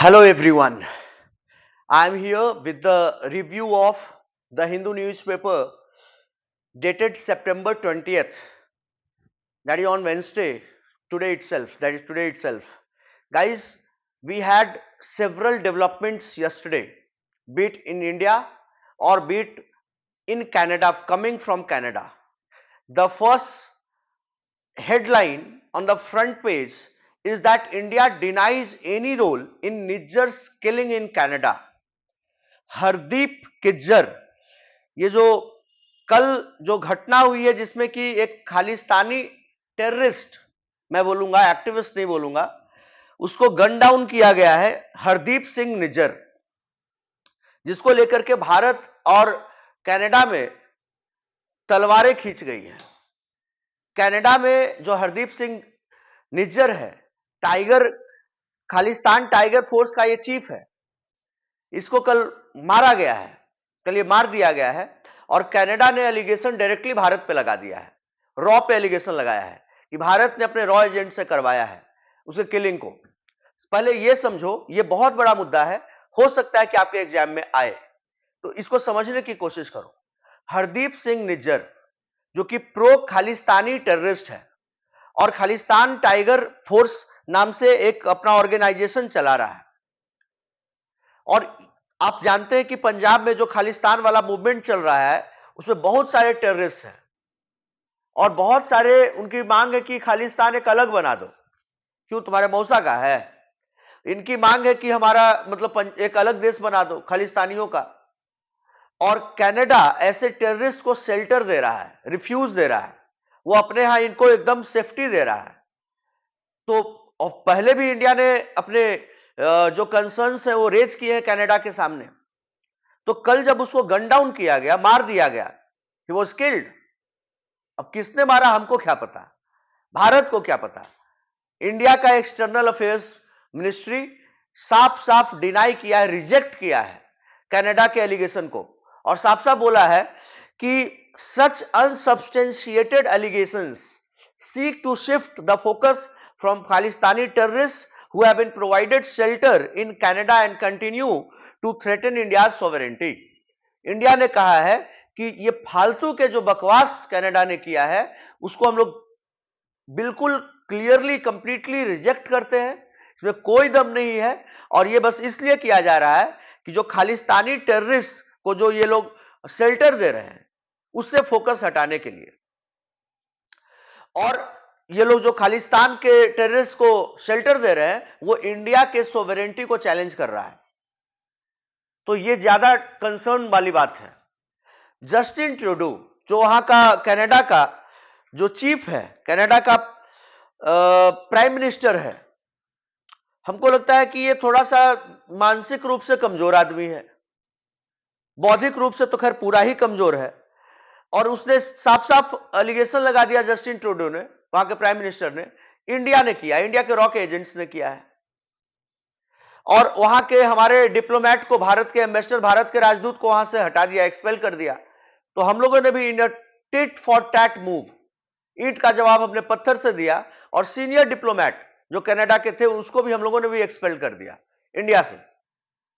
Hello everyone. I am here with the review of the Hindu newspaper dated September 20th. That is on Wednesday, today itself. That is today itself. Guys, we had several developments yesterday, be it in India or be it in Canada, coming from Canada. The first headline on the front page is that India denies any role in Nijjar's killing in Canada. Hardeep किज्जर, ये जो कल जो घटना हुई है जिसमें कि एक खालिस्तानी टेररिस्ट, मैं बोलूंगा एक्टिविस्ट नहीं बोलूंगा, उसको गन डाउन किया गया है, हरदीप सिंह निज्जर, जिसको लेकर के भारत और कनाडा में तलवारें खींच गई हैं। कनाडा में जो हरदीप सिंह निज्जर है, टाइगर खालिस्तान टाइगर फोर्स का ये चीफ है, इसको कल मारा गया है, कल ये मार दिया गया है और कनाडा ने एलिगेशन डायरेक्टली भारत पे लगा दिया है, रॉ पे एलिगेशन लगाया है कि भारत ने अपने रॉ एजेंट से करवाया है उसे किलिंग को। पहले ये समझो, ये बहुत बड़ा मुद्दा है, हो सकता है कि आपके एग्जाम में आए, तो इसको समझने की कोशिश करो। हरदीप सिंह निज्जर जो कि प्रो खालिस्तानी टेररिस्ट है और खालिस्तान टाइगर फोर्स नाम से एक अपना ऑर्गेनाइजेशन चला रहा है, और आप जानते हैं कि पंजाब में जो खालिस्तान वाला मूवमेंट चल रहा है उसमें बहुत सारे टेररिस्ट हैं और बहुत सारे उनकी मांग है कि खालिस्तान एक अलग बना दो। क्यों, तुम्हारे मौसा का है? इनकी मांग है कि हमारा मतलब एक अलग देश बना दो खालिस्तानियों का, और कनाडा ऐसे टेररिस्ट को शेल्टर दे रहा है, रिफ्यूज दे रहा है, वो अपने यहां इनको एकदम सेफ्टी दे रहा है। तो पहले भी इंडिया ने अपने जो कंसर्न्स है वो रेज किए हैं कनाडा के सामने। तो कल जब उसको गन डाउन किया गया, मार दिया गया, ही वाज किल्ड। अब किसने मारा हमको क्या पता, भारत को क्या पता। इंडिया का एक्सटर्नल अफेयर्स मिनिस्ट्री साफ साफ डिनाई किया है, रिजेक्ट किया है कनाडा के एलिगेशन को, और साफ साफ बोला है कि सच unsubstantiated allegations seek to shift the focus from Khalistani terrorists who have been provided shelter in Canada and continue to threaten India's sovereignty. India ने कहा है कि ये फालतू के जो बकवास कनाडा ने किया है उसको हम लोग बिल्कुल क्लियरली कंप्लीटली रिजेक्ट करते हैं, इसमें कोई दम नहीं है, और ये बस इसलिए किया जा रहा है कि जो खालिस्तानी टेररिस्ट को जो ये लोग शेल्टर दे रहे हैं उससे फोकस हटाने के लिए, और ये लोग जो खालिस्तान के टेररिस्ट को शेल्टर दे रहे हैं वो इंडिया के सोवरेनिटी को चैलेंज कर रहा है। तो ये ज्यादा कंसर्न वाली बात है। जस्टिन ट्रूडो जो वहां का कनाडा का जो चीफ है, कनाडा का प्राइम मिनिस्टर है, हमको लगता है कि ये थोड़ा सा मानसिक रूप से कमजोर आदमी है, बौद्धिक रूप से तो खैर पूरा ही कमजोर है, और उसने साफ साफ एलिगेशन लगा दिया, जस्टिन ट्रूडो ने, वहां के प्राइम मिनिस्टर ने, इंडिया ने किया, इंडिया के रॉक एजेंट्स ने किया है, और वहां के हमारे डिप्लोमेट को, भारत के एम्बेसडर, भारत के राजदूत को वहां से हटा दिया, एक्सपेल कर दिया। तो हम लोगों ने भी इन टिट फॉर टैट मूव ईंट का जवाब अपने पत्थर से दिया, और सीनियर डिप्लोमेट जो कनाडा के थे उसको भी हम लोगों ने भी एक्सपेल कर दिया इंडिया से,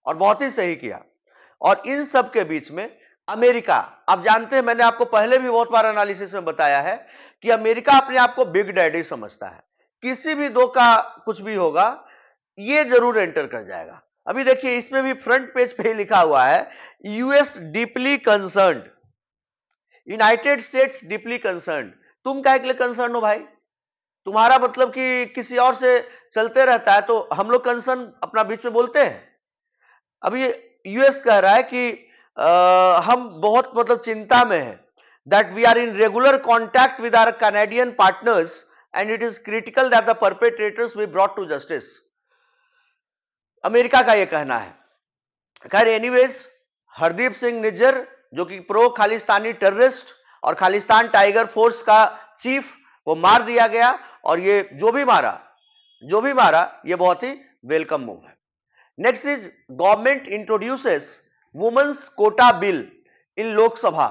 और बहुत ही सही किया। और इन सब के बीच में अमेरिका, आप जानते हैं मैंने आपको पहले भी बहुत बार एनालिसिस में बताया है कि अमेरिका अपने आप को बिग डैडी समझता है, किसी भी दो का कुछ भी होगा ये जरूर एंटर कर जाएगा। अभी देखिए इसमें भी फ्रंट पेज पे ही लिखा हुआ है, US deeply concerned, United states deeply concerned. तुम क्या के लिए कंसर्न हो भाई? तुम्हारा मतलब कि किसी और से चलते रहता है, तो हम लोग कंसर्न अपना बीच में बोलते हैं। अभी यूएस कह रहा है कि हम बहुत मतलब चिंता में हैं, that we are in regular contact with our Canadian partners and it is critical that the perpetrators be brought to justice. America का यह कहना है। खैर एनीवेज, हरदीप सिंह निज्जर जो कि प्रो खालिस्तानी टेररिस्ट और खालिस्तान टाइगर फोर्स का चीफ, वो मार दिया गया, और ये जो भी मारा ये बहुत ही वेलकम मूव है। Next is government introduces women's quota bill in Lok Sabha,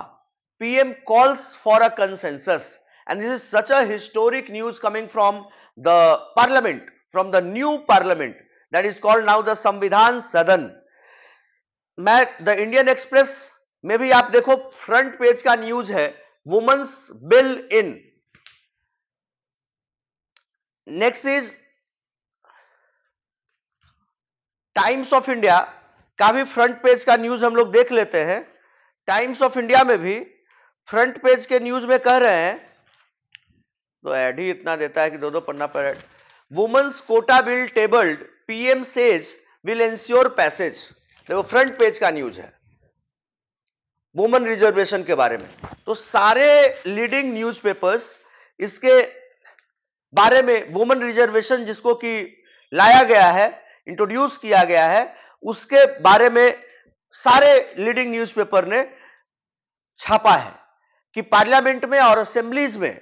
PM calls for a consensus, and this is such a historic news coming from the parliament, from the new parliament, that is called now the Samvidhan Sadan. मैं the Indian express में भी आप देखो front page का news है, women's bill in. Next is Times of India का भी front page का न्यूज हम लोग देख लेते हैं। टाइम्स ऑफ इंडिया में भी फ्रंट पेज के न्यूज में कह रहे हैं, तो ऐड ही इतना देता है कि दो दो पन्ना पर ad. Women's quota bill tabled, PM says will ensure passage. देखो फ्रंट पेज का न्यूज है वुमेन रिजर्वेशन के बारे में। तो सारे लीडिंग न्यूज़पेपर्स इसके बारे में, वुमेन रिजर्वेशन जिसको कि लाया गया है, इंट्रोड्यूस किया गया है, उसके बारे में सारे लीडिंग न्यूज़पेपर ने छापा है कि पार्लियामेंट में और असेंबलीज में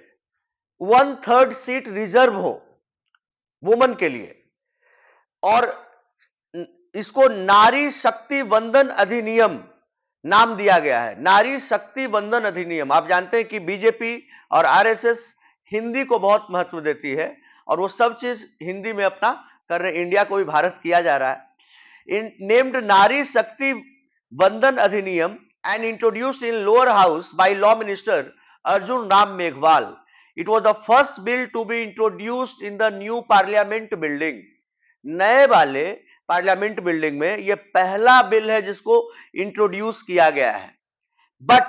1/3 सीट रिजर्व हो वुमेन के लिए। और इसको नारी शक्ति वंदन अधिनियम नाम दिया गया है, नारी शक्ति वंदन अधिनियम। आप जानते हैं कि बीजेपी और आरएसएस हिंदी को बहुत महत्व देती है और वो सब चीज हिंदी में अपना कर रहे, इंडिया को भी भारत किया जा रहा है। नेम्ड नारी शक्ति वंदन अधिनियम and introduced in lower house by law minister Arjun Ram Meghwal. It was the first bill to be introduced in the new parliament building. नए वाले पार्लियामेंट बिल्डिंग में यह पहला बिल है जिसको इंट्रोड्यूस किया गया है। But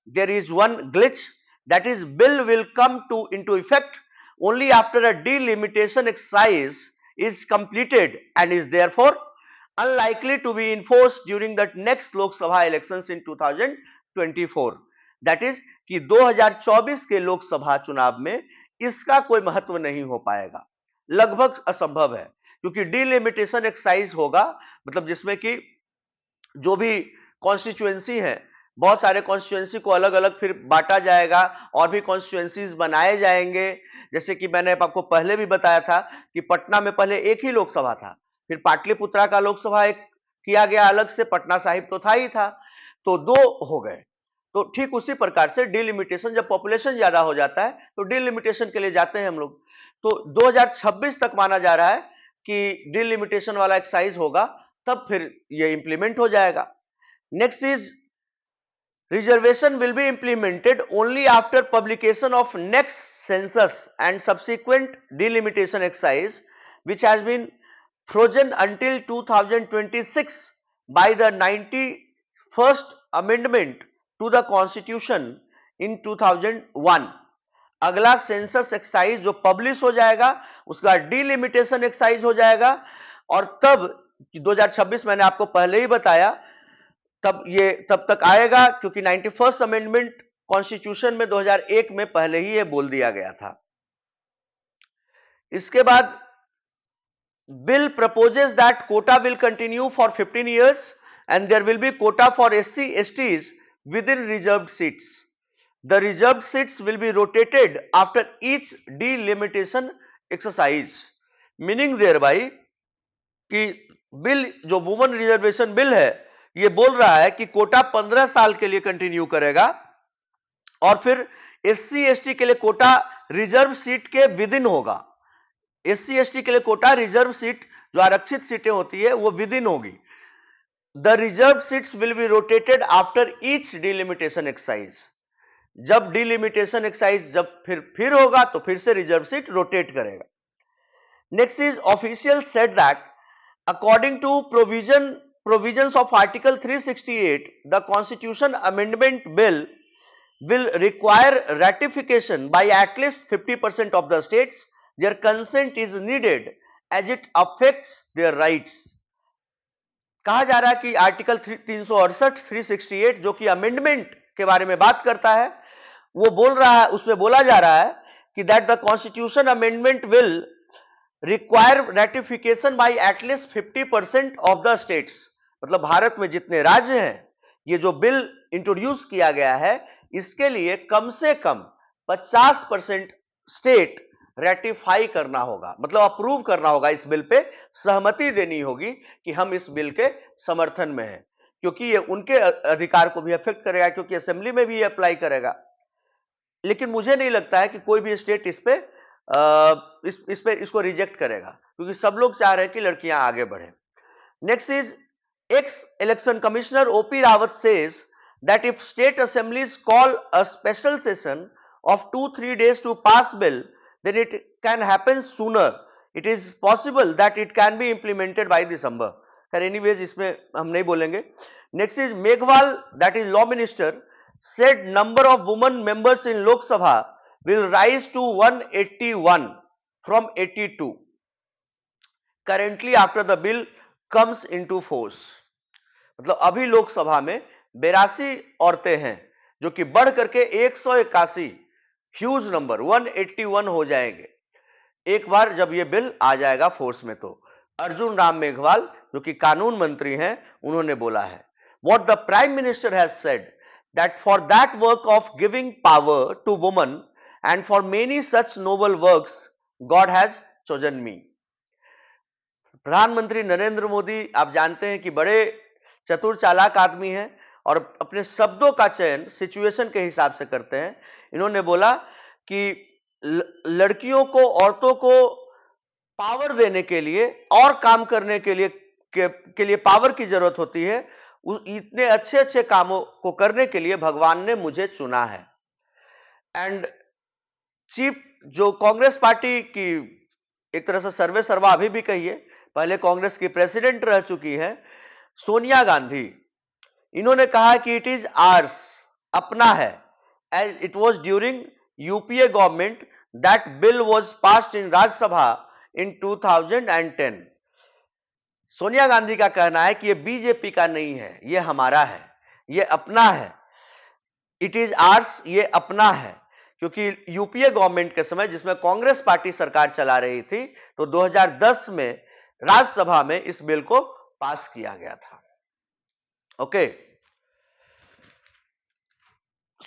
there is one glitch, that is bill will come to into effect only after a delimitation exercise is completed and is therefore unlikely to be enforced during the next Lok Sabha elections in 2024. That is कि 2024 के लोकसभा चुनाव में इसका कोई महत्व नहीं हो पाएगा, लगभग असंभव है, क्योंकि डिलिमिटेशन एक्सरसाइज होगा, मतलब जिसमें कि जो भी कॉन्स्टिट्यूएंसी है, बहुत सारे कॉन्स्टिट्यूएंसी को अलग अलग फिर बांटा जाएगा और भी कॉन्स्टिट्यूएंसीज बनाए जाएंगे। जैसे कि मैंने आपको पहले भी बताया था कि पटना में पहले एक ही लोकसभा था, फिर पाटलिपुत्रा का लोकसभा एक किया गया अलग से, पटना साहिब तो था ही था, तो दो हो गए। तो ठीक उसी प्रकार से डिलिमिटेशन, जब पॉपुलेशन ज्यादा हो जाता है तो डिलिमिटेशन के लिए जाते हैं हम लोग। तो 2026 तक माना जा रहा है कि डिलिमिटेशन वाला एक्सरसाइज होगा, तब फिर ये इंप्लीमेंट हो जाएगा। Next is reservation will be implemented only after publication of next census and subsequent delimitation exercise, which has been frozen until 2026 by the 91st amendment to the constitution in 2001. अगला census excise जो publish हो जाएगा उसका delimitation excise हो जाएगा, और तब 2026 मैंने आपको पहले ही बताया तब ये तब तक आएगा, क्योंकि 91st अमेंडमेंट कॉन्स्टिट्यूशन में 2001 में पहले ही ये बोल दिया गया था। इसके बाद bill proposes that quota will continue for 15 years and there will be quota for SC STs within reserved seats. The reserved seats will be rotated after each delimitation exercise, meaning there by कि bill जो women reservation bill है ये बोल रहा है कि कोटा 15 साल के लिए कंटिन्यू करेगा, और फिर SC ST के लिए कोटा रिजर्व सीट के विद इन होगा। SC ST के लिए कोटा रिजर्व सीट जो आरक्षित सीटें होती है वो विद इन होगी। The reserve seats will be rotated after each delimitation exercise. जब डिलिमिटेशन एक्सरसाइज जब फिर होगा तो फिर से रिजर्व सीट रोटेट करेगा। Next is official said that according to provisions of Article 368, the Constitution Amendment Bill will require ratification by at least 50% of the states. Their consent is needed as it affects their rights. कहा जा रहा है कि article 368, 368 जो कि amendment के बारे में बात करता है, वो बोल रहा है, उसमें बोला जा रहा है कि that the constitution amendment will require ratification by at least 50% of the states. मतलब भारत में जितने राज्य हैं, ये जो बिल इंट्रोड्यूस किया गया है इसके लिए कम से कम 50% स्टेट रेटिफाई करना होगा, मतलब अप्रूव करना होगा, इस बिल पे सहमति देनी होगी कि हम इस बिल के समर्थन में हैं, क्योंकि ये उनके अधिकार को भी अफेक्ट करेगा, क्योंकि असेंबली में भी ये अप्लाई करेगा। लेकिन मुझे नहीं लगता है कि कोई भी स्टेट इस पे इसको रिजेक्ट करेगा। क्योंकि सब लोग चाह रहे हैं कि लड़कियां आगे बढ़े। Next is ex-election commissioner O.P. Rawat says that if state assemblies call a special session of 2-3 days to pass bill, then it can happen sooner. It is possible that it can be implemented by December. Anyways, इसमें हम नहीं बोलेंगे. Next is Meghwal, that is law minister, said number of women members in Lok Sabha will rise to 181 from 82. Currently, after the bill comes into force. मतलब अभी लोकसभा में 82 औरतें हैं जो कि बढ़ करके 181 ह्यूज नंबर 181 हो जाएंगे एक बार जब ये बिल आ जाएगा फोर्स में। तो अर्जुन राम मेघवाल जो कि कानून मंत्री हैं उन्होंने बोला है, what the prime minister has said that for that work of giving power to woman and for many such noble works god has chosen me. प्रधानमंत्री नरेंद्र मोदी आप जानते हैं कि बड़े चतुर चालाक आदमी हैं और अपने शब्दों का चयन सिचुएशन के हिसाब से करते हैं। इन्होंने बोला कि लड़कियों को, औरतों को पावर देने के लिए और काम करने के लिए पावर की जरूरत होती है। इतने अच्छे अच्छे कामों को करने के लिए भगवान ने मुझे चुना है। एंड चीफ जो कांग्रेस पार्टी की एक तरह से सर्वे सर्वा अभी भी कहिए, पहले कांग्रेस की प्रेसिडेंट रह चुकी है सोनिया गांधी, इन्होंने कहा कि इट इज आर्स, अपना है, as it was during UPA government that bill was passed in Rajya Sabha in 2010। Sonia Gandhi का कहना है कि यह बीजेपी का नहीं है, यह हमारा है, यह अपना है। इट इज आर्स, यह अपना है, क्योंकि यूपीए गवर्नमेंट के समय जिसमें कांग्रेस पार्टी सरकार चला रही थी तो 2010 में राज्यसभा में इस बिल को पास किया गया था। Okay,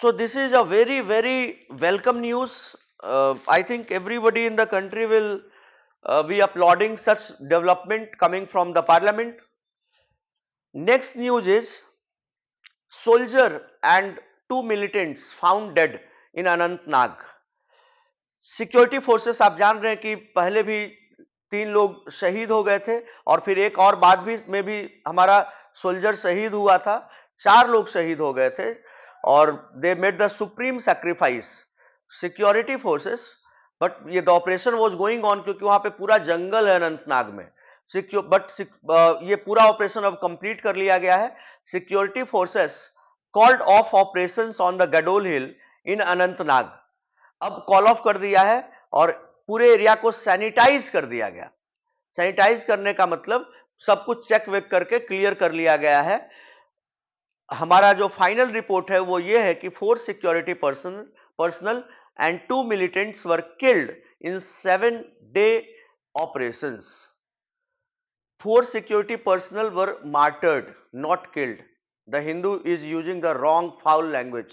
so this is a very welcome news. I think everybody in the country will be applauding such development coming from the parliament. Next news is soldier and 2 militants found dead in Anantnag. Security forces आप जान रहे हैं कि पहले भी 3 लोग शहीद हो गए थे और फिर एक और बाद में भी हमारा सोल्जर शहीद हुआ था, 4 लोग शहीद हो गए थे और they made the supreme sacrifice security forces. But ये the operation was going on क्योंकि वहां पे पूरा जंगल है अनंतनाग में। ये पूरा ऑपरेशन अब कंप्लीट कर लिया गया है। Security forces called off operations on the Gadol hill in Anantnag, अब कॉल ऑफ कर दिया है और पूरे एरिया को सैनिटाइज कर दिया गया। सैनिटाइज करने का मतलब सब कुछ चेक वेक करके क्लियर कर लिया गया है। हमारा जो फाइनल रिपोर्ट है वो ये है कि 4 security personal and 2 militants were killed in 7-day operations. 4 security personnel were martyred, not killed. The Hindu is using the wrong foul language.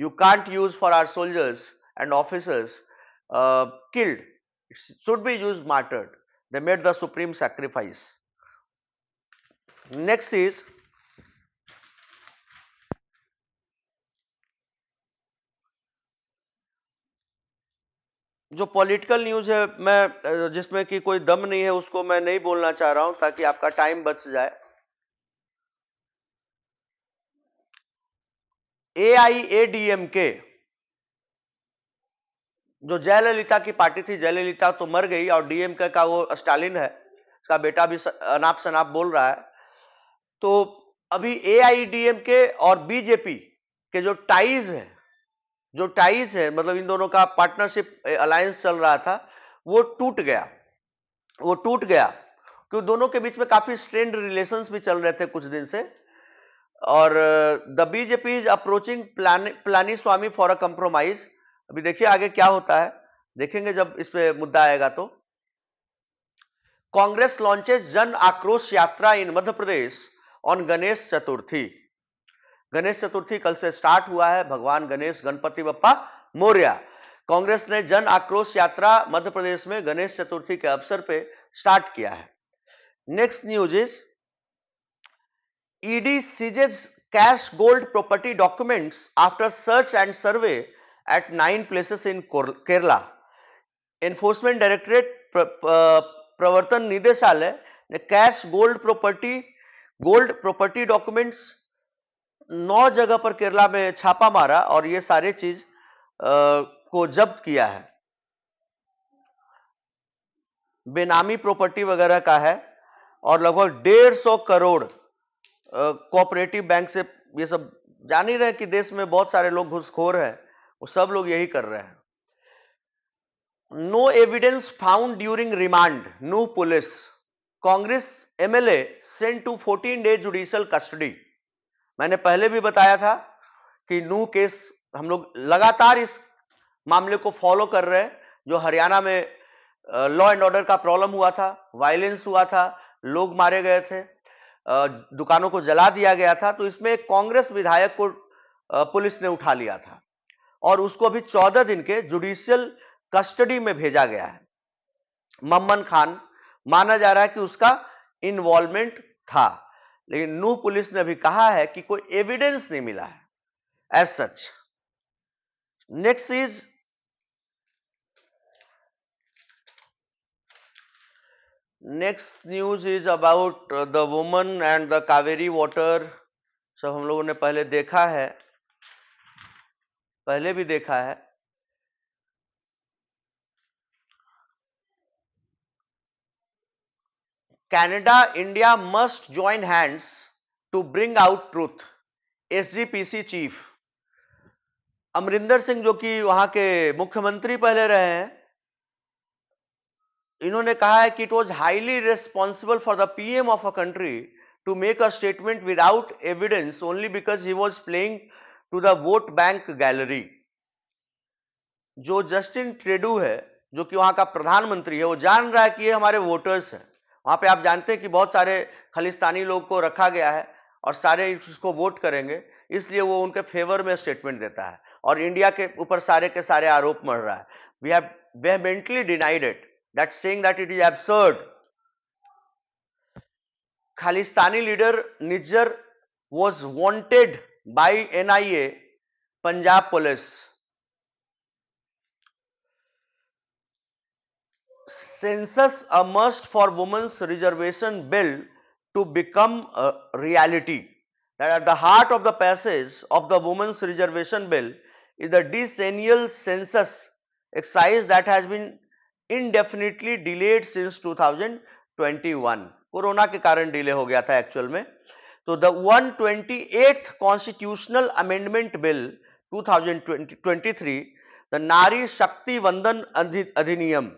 You can't use for our soldiers and officers killed. It should be used martyred. They made the supreme sacrifice. Next is जो political news है, मैं जिसमें कि कोई दम नहीं है उसको मैं नहीं बोलना चाह रहा हूं ताकि आपका टाइम बच जाए। AIADMK जो जयललिता की पार्टी थी, जयललिता तो मर गई और डीएमके का वो स्टालिन है, इसका बेटा भी अनाप शनाप बोल रहा है। तो अभी AIADMK और बीजेपी के जो टाइज है मतलब इन दोनों का पार्टनरशिप अलायंस चल रहा था वो टूट गया क्योंकि दोनों के बीच में काफी स्ट्रेन्ड रिलेशंस भी चल रहे थे कुछ दिन से। और the BJP is approaching Palaniswami for a compromise. अभी देखिए आगे क्या होता है, देखेंगे जब इस पे मुद्दा आएगा। तो कांग्रेस लॉन्चेस जन आक्रोश यात्रा इन मध्य प्रदेश ऑन गणेश चतुर्थी। गणेश चतुर्थी कल से स्टार्ट हुआ है, भगवान गणेश गणपति बप्पा मोरया। कांग्रेस ने जन आक्रोश यात्रा मध्य प्रदेश में गणेश चतुर्थी के अवसर पे स्टार्ट किया है। Next news is ED seizes cash gold property documents after search and survey at 9 places in Kerala. Enforcement Directorate प्रवर्तन निदेशालय ने कैश गोल्ड प्रॉपर्टी डॉक्यूमेंट्स 9 जगह पर केरला में छापा मारा और ये सारे चीज को जब्त किया है। बेनामी प्रॉपर्टी वगैरह का है और लगभग 150 करोड़ कोऑपरेटिव बैंक से, ये सब जान ही रहे कि देश में बहुत सारे लोग घूसखोर हैं, वो सब लोग यही कर रहे हैं। No evidence found during remand, Nuh police, Congress MLA sent to 14 day judicial custody. मैंने पहले भी बताया था कि नूह केस हम लोग लगातार इस मामले को फॉलो कर रहे हैं, जो हरियाणा में लॉ एंड ऑर्डर का प्रॉब्लम हुआ था, वायलेंस हुआ था, लोग मारे गए थे, दुकानों को जला दिया गया था। तो इसमें एक कांग्रेस विधायक को पुलिस ने उठा लिया था और उसको अभी 14 दिन के जुडिशियल कस्टडी में भेजा गया है। मम्मन खान माना जा रहा है कि उसका इन्वॉल्वमेंट था, लेकिन नूह पुलिस ने भी कहा है कि कोई एविडेंस नहीं मिला है as such. Next news is about the woman and the Cauvery water. सब हम लोगों ने पहले देखा है, पहले भी देखा है। Canada India must join hands to bring out truth, SGPC chief Amarinder Singh, जो कि वहां के मुख्यमंत्री पहले रहे हैं, इन्होंने कहा है कि it was highly responsible for the PM of a country to make a statement without evidence only because he was playing to the vote bank gallery. जो जस्टिन ट्रेडू है, जो कि वहां का प्रधानमंत्री है, वो जान रहा है कि ये हमारे वोटर्स हैं। वहां पे आप जानते हैं कि बहुत सारे खालिस्तानी लोग को रखा गया है और सारे इसको वोट करेंगे, इसलिए वो उनके फेवर में स्टेटमेंट देता है और इंडिया के ऊपर सारे के सारे आरोप मढ़ रहा है। We have vehemently denied it, that saying that it is absurd. Khalistani leader Nijjar was wanted by NIA, Punjab police. Census a must for women's reservation bill to become a reality. That at the heart of the passage of the women's reservation bill is the decennial census exercise that has been indefinitely delayed since 2021. Corona के कारण delay हो गया था actual में। तो the 128th constitutional amendment bill 2023, the नारी शक्ति वंदन अधिनियम,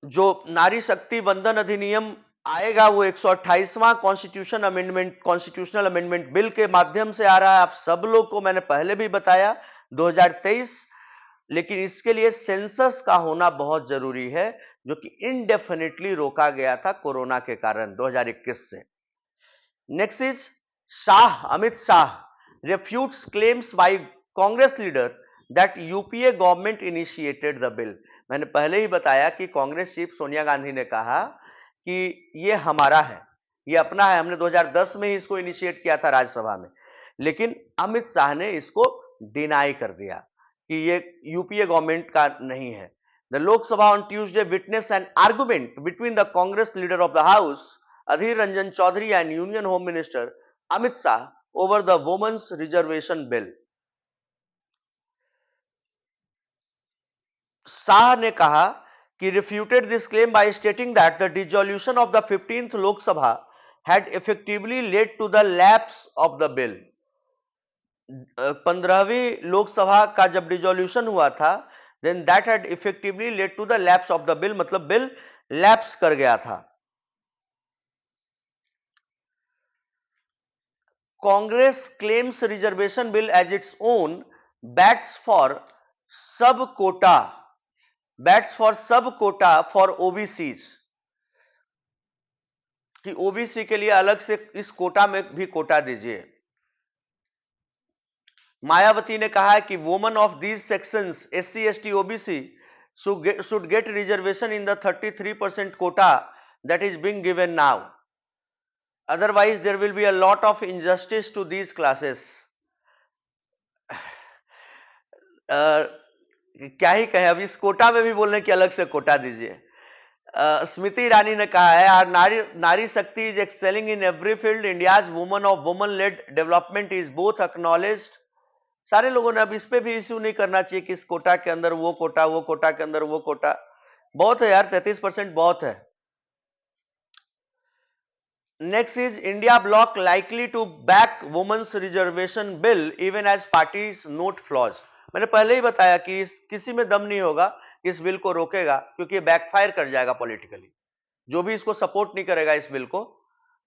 जो नारी शक्ति वंदन अधिनियम आएगा वो 128वां कॉन्स्टिट्यूशनल अमेंडमेंट बिल के माध्यम से आ रहा है। आप सब लोग को मैंने पहले भी बताया 2023, लेकिन इसके लिए सेंसस का होना बहुत जरूरी है, जो कि इनडेफिनेटली रोका गया था कोरोना के कारण 2021 से। Next is Amit Shah refutes claims by Congress leader that UPA government initiated the bill. मैंने पहले ही बताया कि कांग्रेस चीफ सोनिया गांधी ने कहा कि ये हमारा है, ये अपना है, हमने 2010 में ही इसको इनिशिएट किया था राज्यसभा में, लेकिन अमित शाह ने इसको डिनाई कर दिया कि ये यूपीए गवर्नमेंट का नहीं है। The Lok Sabha on Tuesday witness an argument between the Congress leader of the house Adhir Ranjan Chowdhury and union home minister Amit Shah over the women's reservation bill. Shah ने कहा कि refuted this claim by stating that the dissolution of the 15th Lok Sabha had effectively led to the lapse of the bill. 15वीं Lok Sabha का जब dissolution हुआ था, then that had effectively led to the lapse of the bill, मतलब bill lapse कर गया था। Congress claims reservation bill as its own, bats for sub quota for OBCs, कि OBC के लिए अलग से इस कोटा में भी कोटा दीजिए। मायावती ने कहा है कि women of these sections SC ST OBC should get reservation in the 33% quota that is being given now. Otherwise, there will be a lot of injustice to these classes. क्या ही कहें, अब इस कोटा में भी बोल रहे हैं कि अलग से कोटा दीजिए। स्मृति ईरानी ने कहा है, आर नारी शक्ति is excelling in every field, India's woman lead development is both acknowledged. सारे लोगों ने अब इस पे भी इश्यू नहीं करना चाहिए कि इस कोटा के अंदर वो कोटा के अंदर वो कोटा। बहुत है यार, 33% बहुत है। Next is India bloc likely to back women's reservation bill even as parties note flaws. मैंने पहले ही बताया कि किसी में दम नहीं होगा कि इस बिल को रोकेगा, क्योंकि ये बैकफायर कर जाएगा पॉलिटिकली। जो भी इसको सपोर्ट नहीं करेगा, इस बिल को,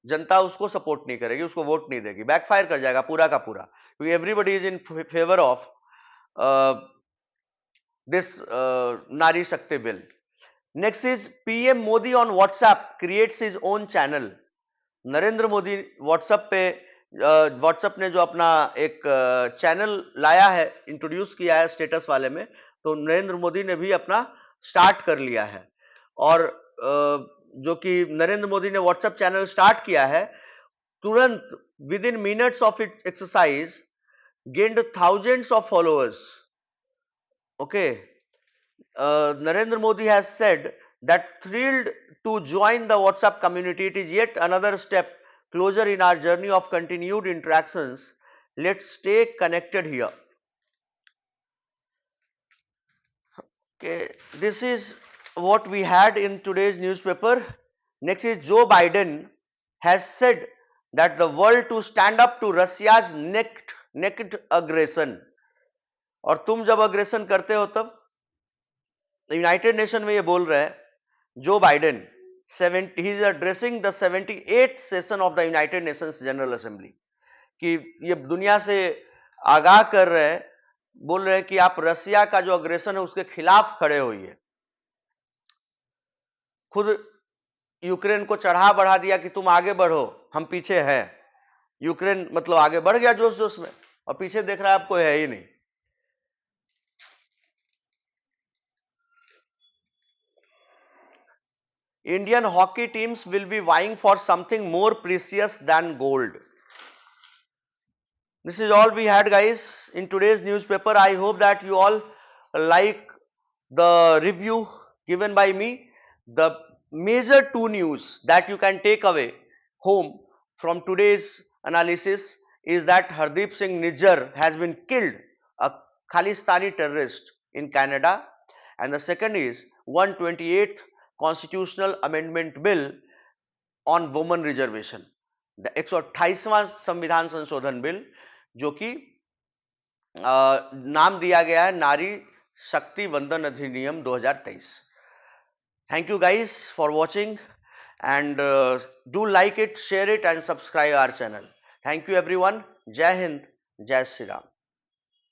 जनता उसको सपोर्ट नहीं करेगी, उसको वोट नहीं देगी, बैकफायर कर जाएगा पूरा का पूरा, क्योंकि everybody is in favour of this Nari Shakti bill. Next is PM Modi on WhatsApp creates his own channel. Narendra Modi WhatsApp पे व्हाट्सएप ने जो अपना एक चैनल लाया है, इंट्रोड्यूस किया है स्टेटस वाले में, तो नरेंद्र मोदी ने भी अपना स्टार्ट कर लिया है। और जो कि नरेंद्र मोदी ने व्हाट्सएप चैनल स्टार्ट किया है, तुरंत with in minutes of its exercise gained thousands of followers. Okay, Narendra Modi has said that thrilled to join the WhatsApp community. It is yet another step closer in our journey of continued interactions. Let's stay connected here. Okay, this is what we had in today's newspaper. Next is Joe Biden has said that the world to stand up to Russia's naked aggression. और तुम जब aggression करते हो तब United nation में ये बोल रहे हैं Joe Biden, he is addressing the 78th session of the United Nations general assembly, कि ये दुनिया से आगाह कर रहे हैं, बोल रहे हैं कि आप रसिया का जो अग्रेशन है उसके खिलाफ खड़े होइए। खुद यूक्रेन को चढ़ा बढ़ा दिया कि तुम आगे बढ़ो, हम पीछे हैं। यूक्रेन मतलब आगे बढ़ गया जोश जोश में, और पीछे देख रहा है आपको है ही नहीं। Indian hockey teams will be vying for something more precious than gold. This is all we had, guys, in today's newspaper. I hope that you all like the review given by me. The major two news that you can take away home from today's analysis is that Hardeep Singh Nijjar has been killed, a Khalistani terrorist in Canada, and the second is 128th Constitutional Amendment Bill on Women Reservation, the 128वां संविधान संशोधन bill, जो कि नाम दिया गया है नारी शक्ति वंदन अधिनियम 2023। Thank you guys for watching, and do like it, share it and subscribe our channel. Thank you everyone. Jai Hind, Jai Shri Ram.